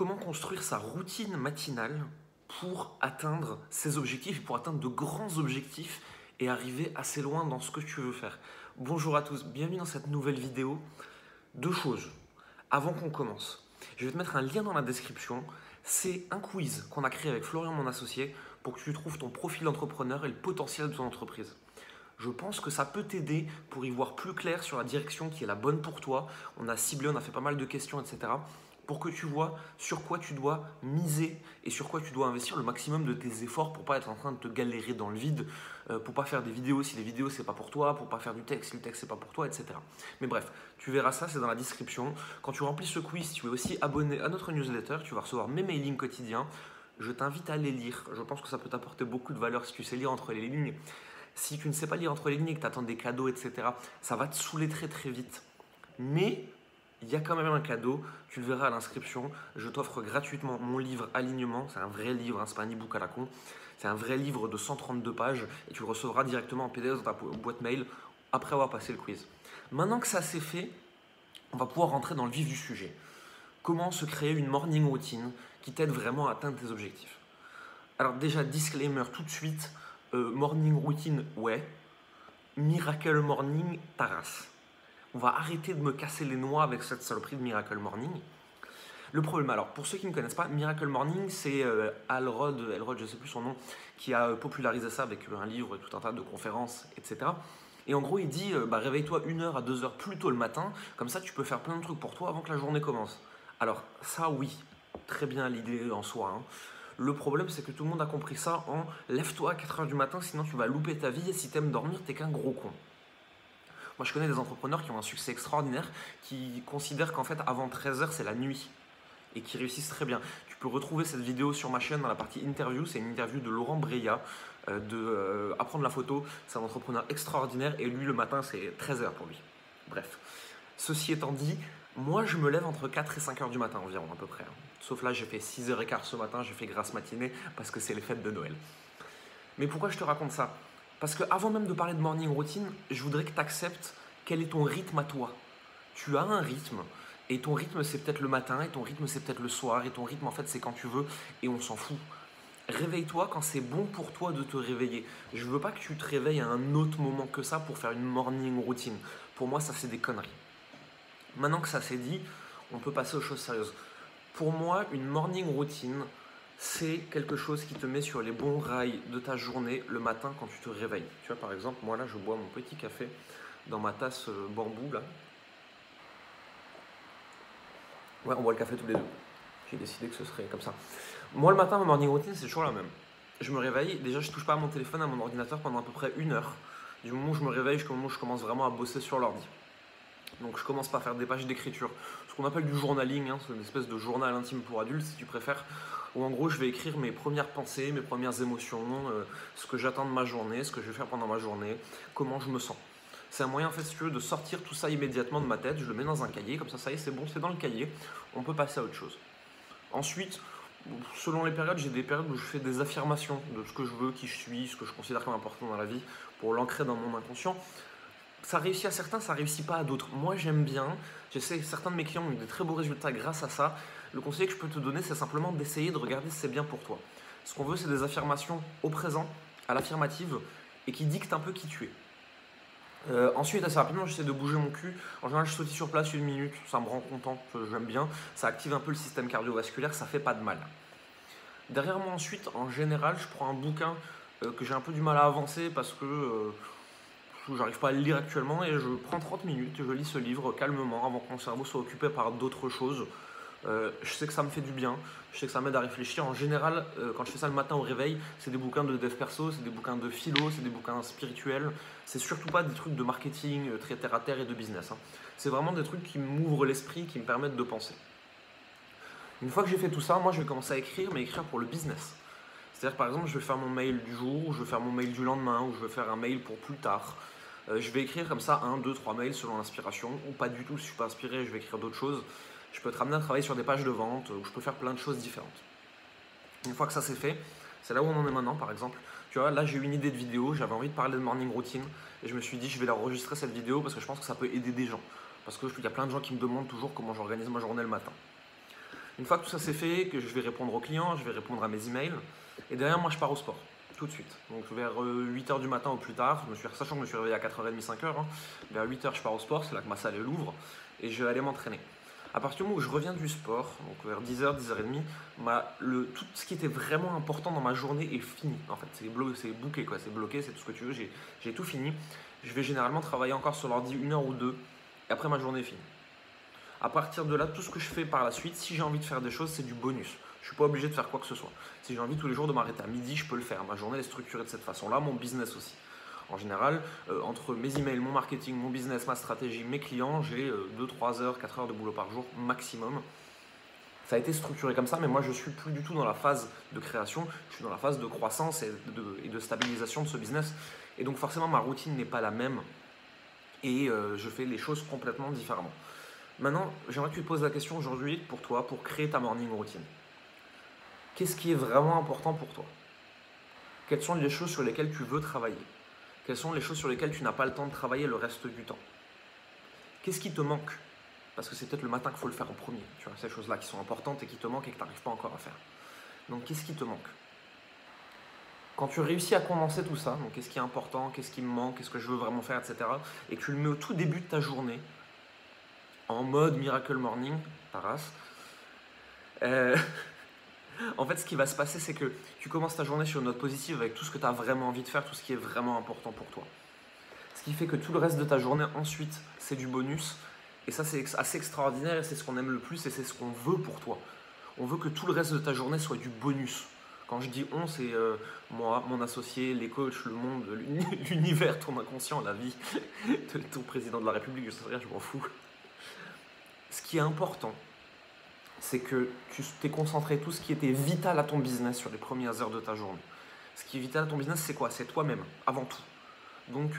comment construire sa routine matinale pour atteindre ses objectifs, pour atteindre de grands objectifs et arriver assez loin dans ce que tu veux faire. Bonjour à tous, bienvenue dans cette nouvelle vidéo. Deux choses, avant qu'on commence. Je vais te mettre un lien dans la description. C'est un quiz qu'on a créé avec Florian, mon associé, pour que tu trouves ton profil d'entrepreneur et le potentiel de ton entreprise. Je pense que ça peut t'aider pour y voir plus clair sur la direction qui est la bonne pour toi. On a ciblé, on a fait pas mal de questions, etc. Pour que tu vois sur quoi tu dois miser et sur quoi tu dois investir le maximum de tes efforts pour pas être en train de te galérer dans le vide, pour pas faire des vidéos si les vidéos c'est pas pour toi, pour pas faire du texte si le texte c'est pas pour toi, etc. Mais bref, tu verras ça, c'est dans la description. Quand tu remplis ce quiz, tu es aussi abonné à notre newsletter, tu vas recevoir mes mailings quotidiens. Je t'invite à les lire. Je pense que ça peut t'apporter beaucoup de valeur si tu sais lire entre les lignes. Si tu ne sais pas lire entre les lignes et que tu attends des cadeaux, etc., ça va te saouler très très vite. Mais il y a quand même un cadeau, tu le verras à l'inscription. Je t'offre gratuitement mon livre Alignement. C'est un vrai livre, hein, c'est pas un e-book à la con. C'est un vrai livre de 132 pages et tu le recevras directement en PDF dans ta boîte mail après avoir passé le quiz. Maintenant que ça c'est fait, on va pouvoir rentrer dans le vif du sujet. Comment se créer une morning routine qui t'aide vraiment à atteindre tes objectifs? Alors déjà, disclaimer tout de suite, morning routine, ouais. Miracle Morning, ta race. On va arrêter de me casser les noix avec cette saloperie de Miracle Morning. Le problème, alors pour ceux qui ne connaissent pas, Miracle Morning, c'est Elrod, je ne sais plus son nom, qui a popularisé ça avec un livre, tout un tas de conférences, etc. Et en gros, il dit réveille-toi 1 heure à 2 heures plus tôt le matin, comme ça tu peux faire plein de trucs pour toi avant que la journée commence. Alors, ça, oui, très bien l'idée en soi, hein. Le problème, c'est que tout le monde a compris ça en lève-toi à 4 heures du matin, sinon tu vas louper ta vie et si t'aimes dormir, t'es qu'un gros con. Moi, je connais des entrepreneurs qui ont un succès extraordinaire, qui considèrent qu'en fait, avant 13 heures, c'est la nuit et qui réussissent très bien. Tu peux retrouver cette vidéo sur ma chaîne dans la partie interview. C'est une interview de Laurent Breya de Apprendre la photo. C'est un entrepreneur extraordinaire et lui, le matin, c'est 13 heures pour lui. Bref, ceci étant dit, moi, je me lève entre 4 et 5 heures du matin environ, à peu près. Sauf là, j'ai fait 6h15 ce matin, j'ai fait grasse matinée parce que c'est les fêtes de Noël. Mais pourquoi je te raconte ça? Parce qu'avant même de parler de morning routine, je voudrais que tu acceptes quel est ton rythme à toi. Tu as un rythme, et ton rythme c'est peut-être le matin, et ton rythme c'est peut-être le soir, et ton rythme en fait c'est quand tu veux, et on s'en fout. Réveille-toi quand c'est bon pour toi de te réveiller. Je veux pas que tu te réveilles à un autre moment que ça pour faire une morning routine. Pour moi, ça c'est des conneries. Maintenant que ça c'est dit, on peut passer aux choses sérieuses. Pour moi, une morning routine, c'est quelque chose qui te met sur les bons rails de ta journée le matin quand tu te réveilles. Tu vois, par exemple, moi là, je bois mon petit café dans ma tasse bambou là. Ouais, on boit le café tous les deux. J'ai décidé que ce serait comme ça. Moi, le matin, ma morning routine, c'est toujours la même. Je me réveille, déjà, je touche pas à mon téléphone, à mon ordinateur pendant à peu près 1 heure. Du moment où je me réveille jusqu'au moment où je commence vraiment à bosser sur l'ordi. Donc je commence par faire des pages d'écriture, ce qu'on appelle du journaling, hein, c'est une espèce de journal intime pour adultes si tu préfères, où en gros je vais écrire mes premières pensées, mes premières émotions, ce que j'attends de ma journée, ce que je vais faire pendant ma journée, comment je me sens. C'est un moyen en fait si tu veux de sortir tout ça immédiatement de ma tête, je le mets dans un cahier, comme ça y est c'est bon, c'est dans le cahier, on peut passer à autre chose. Ensuite, selon les périodes, j'ai des périodes où je fais des affirmations de ce que je veux, qui je suis, ce que je considère comme important dans la vie, pour l'ancrer dans mon inconscient. Ça réussit à certains, ça réussit pas à d'autres. Moi, j'aime bien. Je sais que certains de mes clients ont eu des très beaux résultats grâce à ça. Le conseil que je peux te donner, c'est simplement d'essayer de regarder si c'est bien pour toi. Ce qu'on veut, c'est des affirmations au présent, à l'affirmative, et qui dictent un peu qui tu es. Ensuite, assez rapidement, j'essaie de bouger mon cul. En général, je saute sur place 1 minute, ça me rend content, j'aime bien. Ça active un peu le système cardiovasculaire, ça fait pas de mal. Derrière moi, ensuite, en général, je prends un bouquin que j'ai un peu du mal à avancer parce que j'arrive pas à le lire actuellement et je prends 30 minutes et je lis ce livre calmement avant que mon cerveau soit occupé par d'autres choses. Je sais que ça me fait du bien, je sais que ça m'aide à réfléchir. En général, quand je fais ça le matin au réveil, c'est des bouquins de dev perso, c'est des bouquins de philo, c'est des bouquins spirituels. C'est surtout pas des trucs de marketing très terre à terre et de business, hein. C'est vraiment des trucs qui m'ouvrent l'esprit, qui me permettent de penser. Une fois que j'ai fait tout ça, moi je vais commencer à écrire, mais écrire pour le business. C'est-à-dire par exemple, je vais faire mon mail du jour, je vais faire mon mail du lendemain, ou je vais faire un mail pour plus tard. Je vais écrire comme ça 1, 2, 3 mails selon l'inspiration, ou pas du tout, si je suis pas inspiré, je vais écrire d'autres choses. Je peux être amené à travailler sur des pages de vente, où je peux faire plein de choses différentes. Une fois que ça c'est fait, c'est là où on en est maintenant par exemple. Tu vois, là j'ai eu une idée de vidéo, j'avais envie de parler de morning routine, et je me suis dit je vais l'enregistrer cette vidéo parce que je pense que ça peut aider des gens. Parce qu'il y a plein de gens qui me demandent toujours comment j'organise ma journée le matin. Une fois que tout ça c'est fait, que je vais répondre aux clients, je vais répondre à mes emails, et derrière moi je pars au sport, tout de suite. Donc vers 8h du matin au plus tard, sachant que je me suis réveillé à 4h30, 5h, hein, vers 8h je pars au sport, c'est là que ma salle est l'ouvre, et je vais aller m'entraîner. À partir du moment où je reviens du sport, donc vers 10h, 10h30, tout ce qui était vraiment important dans ma journée est fini. En fait, c'est booké, quoi, c'est bloqué, c'est tout ce que tu veux, j'ai tout fini. Je vais généralement travailler encore sur l'ordi 1 heure ou deux, et après ma journée est finie. À partir de là, tout ce que je fais par la suite, si j'ai envie de faire des choses, c'est du bonus. Je ne suis pas obligé de faire quoi que ce soit. Si j'ai envie tous les jours de m'arrêter à midi, je peux le faire. Ma journée est structurée de cette façon-là, mon business aussi. En général, entre mes emails, mon marketing, mon business, ma stratégie, mes clients, j'ai 2, 3 heures, 4 heures de boulot par jour maximum. Ça a été structuré comme ça, mais moi je ne suis plus du tout dans la phase de création, je suis dans la phase de croissance et de stabilisation de ce business. Et donc forcément, ma routine n'est pas la même et je fais les choses complètement différemment. Maintenant, j'aimerais que tu te poses la question aujourd'hui pour toi, pour créer ta morning routine. Qu'est-ce qui est vraiment important pour toi? Quelles sont les choses sur lesquelles tu veux travailler? Quelles sont les choses sur lesquelles tu n'as pas le temps de travailler le reste du temps? Qu'est-ce qui te manque? Parce que c'est peut-être le matin qu'il faut le faire en premier. Tu vois, ces choses-là qui sont importantes et qui te manquent et que tu n'arrives pas encore à faire. Donc, qu'est-ce qui te manque? Quand tu réussis à condenser tout ça, donc qu'est-ce qui est important, qu'est-ce qui me manque, qu'est-ce que je veux vraiment faire, etc., et que tu le mets au tout début de ta journée, en mode Miracle Morning, ta race, en fait, ce qui va se passer, c'est que tu commences ta journée sur une note positive avec tout ce que tu as vraiment envie de faire, tout ce qui est vraiment important pour toi. Ce qui fait que tout le reste de ta journée, ensuite, c'est du bonus. Et ça, c'est assez extraordinaire et c'est ce qu'on aime le plus et c'est ce qu'on veut pour toi. On veut que tout le reste de ta journée soit du bonus. Quand je dis on, c'est moi, mon associé, les coachs, le monde, l'univers, ton inconscient, la vie, ton président de la République, je sais rien, je m'en fous. Ce qui est important, c'est que tu t'es concentré tout ce qui était vital à ton business sur les premières heures de ta journée. Ce qui est vital à ton business, c'est quoi? C'est toi-même, avant tout. Donc,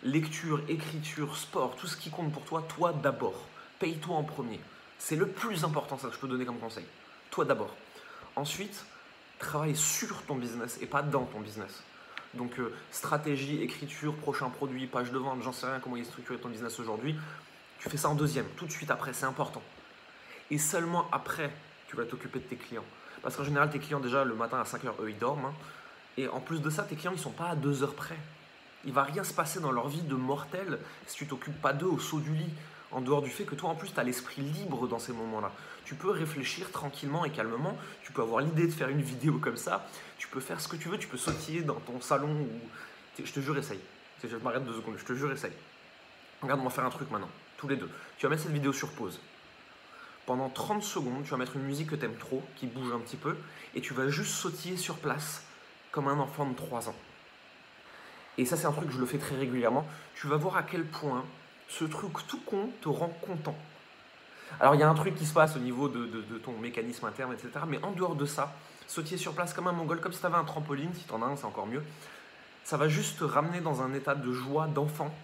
lecture, écriture, sport, tout ce qui compte pour toi, toi d'abord. Paye-toi en premier. C'est le plus important, ça que je peux donner comme conseil. Toi d'abord. Ensuite, travaille sur ton business et pas dans ton business. Donc, stratégie, écriture, prochain produit, page de vente, j'en sais rien comment il est structuré ton business aujourd'hui. Tu fais ça en deuxième, tout de suite après, c'est important. Et seulement après, tu vas t'occuper de tes clients. Parce qu'en général, tes clients, déjà, le matin à 5h, eux, ils dorment. Hein. Et en plus de ça, tes clients, ils ne sont pas à 2 heures près. Il ne va rien se passer dans leur vie de mortel si tu ne t'occupes pas d'eux au saut du lit. En dehors du fait que toi, en plus, tu as l'esprit libre dans ces moments-là. Tu peux réfléchir tranquillement et calmement. Tu peux avoir l'idée de faire une vidéo comme ça. Tu peux faire ce que tu veux. Tu peux sautiller dans ton salon. Je te jure, essaye. Je m'arrête 2 secondes. Je te jure, essaye. Regarde, on va faire un truc maintenant. Tous les deux. Tu vas mettre cette vidéo sur pause. Pendant 30 secondes, tu vas mettre une musique que tu aimes trop, qui bouge un petit peu, et tu vas juste sautiller sur place comme un enfant de 3 ans. Et ça, c'est un truc que je le fais très régulièrement. Tu vas voir à quel point ce truc tout con te rend content. Alors, il y a un truc qui se passe au niveau de ton mécanisme interne, etc. Mais en dehors de ça, sautiller sur place comme un mongol, comme si tu avais un trampoline, si tu en as un, c'est encore mieux. Ça va juste te ramener dans un état de joie d'enfant.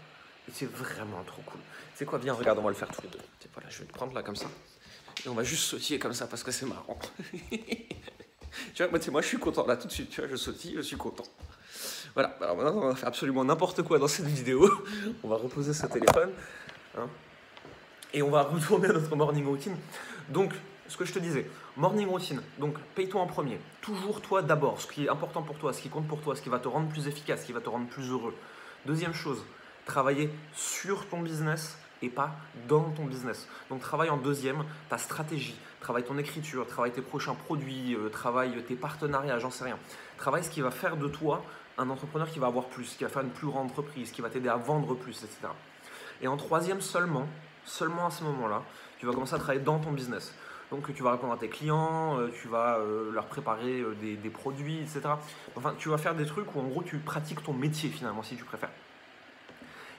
Et c'est vraiment trop cool. C'est quoi? Viens, regarde, on va le faire tous les deux. Voilà, je vais te prendre là comme ça. Et on va juste sautiller comme ça parce que c'est marrant. Tu vois, moi je suis content là tout de suite. Tu vois, je sautille, je suis content. Voilà, alors maintenant on va faire absolument n'importe quoi dans cette vidéo. On va reposer ce téléphone. Hein, et on va retourner à notre morning routine. Donc, ce que je te disais, morning routine. Donc, paye-toi en premier. Toujours toi d'abord. Ce qui est important pour toi, ce qui compte pour toi, ce qui va te rendre plus efficace, ce qui va te rendre plus heureux. Deuxième chose, travailler sur ton business et pas dans ton business. Donc travaille en deuxième ta stratégie, travaille ton écriture, travaille tes prochains produits, travaille tes partenariats, j'en sais rien. Travaille ce qui va faire de toi un entrepreneur qui va avoir plus, qui va faire une plus grande entreprise, qui va t'aider à vendre plus, etc. Et en troisième seulement à ce moment-là, tu vas commencer à travailler dans ton business. Donc tu vas répondre à tes clients, tu vas leur préparer des produits, etc. Enfin, tu vas faire des trucs où en gros tu pratiques ton métier finalement si tu préfères.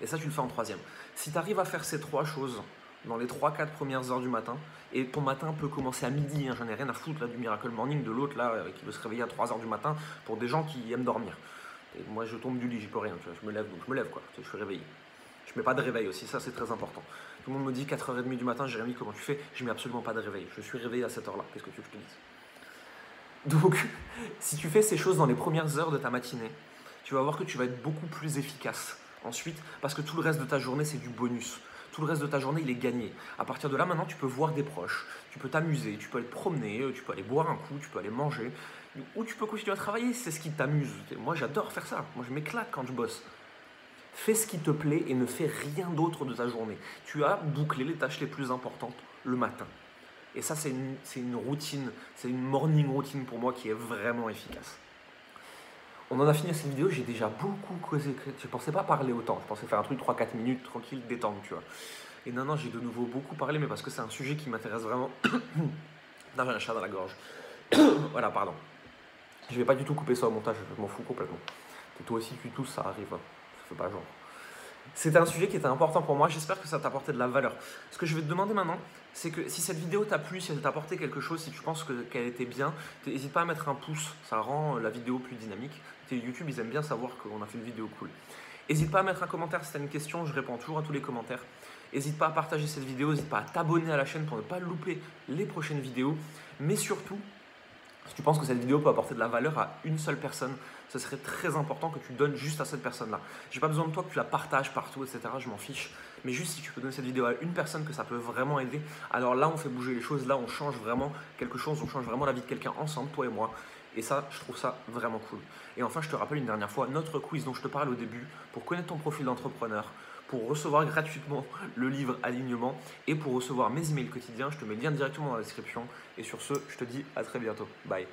Et ça, tu le fais en troisième. Si tu arrives à faire ces 3 choses dans les 3-4 premières heures du matin, et ton matin peut commencer à midi, hein, j'en ai rien à foutre là, du Miracle Morning, de l'autre là qui veut se réveiller à 3 heures du matin pour des gens qui aiment dormir. Et moi, je tombe du lit, j'y peux rien, tu vois, je me lève, donc je me lève quoi, je suis réveillé. Je mets pas de réveil aussi, ça c'est très important. Tout le monde me dit 4h30 du matin, Jérémy, comment tu fais? Je mets absolument pas de réveil, je suis réveillé à cette heure-là, qu'est-ce que tu veux que je te dise? Donc, si tu fais ces choses dans les premières heures de ta matinée, tu vas voir que tu vas être beaucoup plus efficace. Ensuite, parce que tout le reste de ta journée, c'est du bonus. tout le reste de ta journée, il est gagné. À partir de là, maintenant, tu peux voir des proches, tu peux t'amuser, tu peux aller te promener, tu peux aller boire un coup, tu peux aller manger, ou tu peux continuer à travailler, c'est ce qui t'amuse. Moi, j'adore faire ça. Moi, je m'éclate quand je bosse. Fais ce qui te plaît et ne fais rien d'autre de ta journée. Tu as bouclé les tâches les plus importantes le matin. Et ça, c'est une routine, c'est une morning routine pour moi qui est vraiment efficace. On en a fini cette vidéo, j'ai déjà beaucoup causé. Je pensais pas parler autant, je pensais faire un truc 3-4 minutes, tranquille, détendre, tu vois. Et non, j'ai de nouveau beaucoup parlé, mais parce que c'est un sujet qui m'intéresse vraiment. Non, j'ai un chat dans la gorge. Voilà, pardon. Je vais pas du tout couper ça au montage, je m'en fous complètement. Et toi aussi, tu tousses, ça arrive. Ça fait pas genre. C'était un sujet qui était important pour moi, j'espère que ça t'a apporté de la valeur. Ce que je vais te demander maintenant, c'est que si cette vidéo t'a plu, si elle t'a apporté quelque chose, si tu penses qu'elle était bien, n'hésite pas à mettre un pouce, ça rend la vidéo plus dynamique. YouTube, ils aiment bien savoir qu'on a fait une vidéo cool. N'hésite pas à mettre un commentaire si tu as une question, je réponds toujours à tous les commentaires. N'hésite pas à partager cette vidéo, n'hésite pas à t'abonner à la chaîne pour ne pas louper les prochaines vidéos. Mais surtout, si tu penses que cette vidéo peut apporter de la valeur à une seule personne, ce serait très important que tu donnes juste à cette personne-là. J'ai pas besoin de toi que tu la partages partout, etc. Je m'en fiche. Mais juste si tu peux donner cette vidéo à une personne que ça peut vraiment aider, alors là, on fait bouger les choses. Là, on change vraiment quelque chose. On change vraiment la vie de quelqu'un ensemble, toi et moi. Et ça, je trouve ça vraiment cool. Et enfin, je te rappelle une dernière fois, notre quiz dont je te parle au début, pour connaître ton profil d'entrepreneur, pour recevoir gratuitement le livre Alignement et pour recevoir mes emails quotidiens, je te mets le lien directement dans la description. Et sur ce, je te dis à très bientôt. Bye.